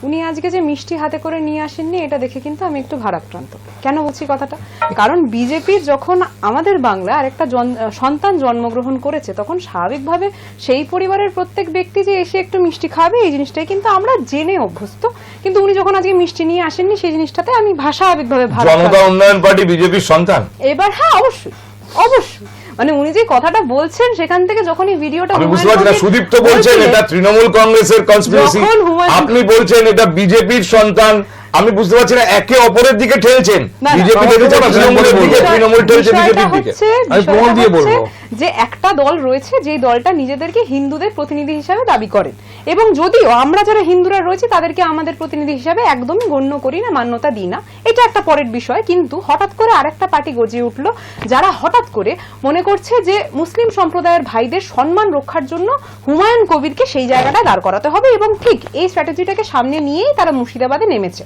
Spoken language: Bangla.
উনি আজকে যে মিষ্টি হাতে করে নিয়ে আসেননি এটা দেখে কিন্তু আমি একটু ভারাক্রান্ত। কেন বলছি কথাটা? কারণ বিজেপির যখন আমাদের বাংলা আর একটা সন্তান জন্মগ্রহণ করেছে তখন স্বাভাবিকভাবে সেই পরিবারের প্রত্যেক ব্যক্তি যে এসে একটু মিষ্টি খাবে এই জিনিসটাই কিন্তু আমরা জেনে অভ্যস্ত। কিন্তু উনি যখন আজকে মিষ্টি নিয়ে আসেননি সেই জিনিসটাতে আমি ভাষাবিকভাবে জনতা উন্নয়ন পার্টি বিজেপির সন্তান। এবার হ্যাঁ অবশ্যই অবশ্যই মানে উনি যে কথাটা বলছেন সেখান থেকে যখন এই ভিডিওটা আমি বুঝতে পারছি না, সুদীপ্ত বলছেন এটা তৃণমূল কংগ্রেসের কনস্পিরেসি, আপনি বলছেন এটা বিজেপির সন্তান। আমি বুঝতে পারছি না, একে অপরের দিকে ঠেলছেন। বিজেপি ঠেলছে তৃণমূলের দিকে, তৃণমূল ঠেলছে বিজেপির দিকে। আমি প্রমাণ দিয়ে বলবো যে একটা দল রয়েছে যে দলটা নিজেদেরকে হিন্দুদের প্রতিনিধি হিসাবে দাবি করেন, এবং যদিও আমরা যারা হিন্দুরা রয়েছে তাদেরকে আমাদের প্রতিনিধি হিসাবে একদমই গণ্য করি না, মান্যতা দিই না, এটা একটা পরের বিষয়। কিন্তু হঠাৎ করে আরেকটা পার্টি গজিয়ে উঠলো যারা হঠাৎ করে মনে করছে যে মুসলিম সম্প্রদায়ের ভাইদের সম্মান রক্ষার জন্য হুমায়ুন কবিরকে সেই জায়গাটা দাঁড় করাতে হবে, এবং ঠিক এই স্ট্র্যাটেজিটাকে সামনে নিয়েই তারা মুর্শিদাবাদে নেমেছে।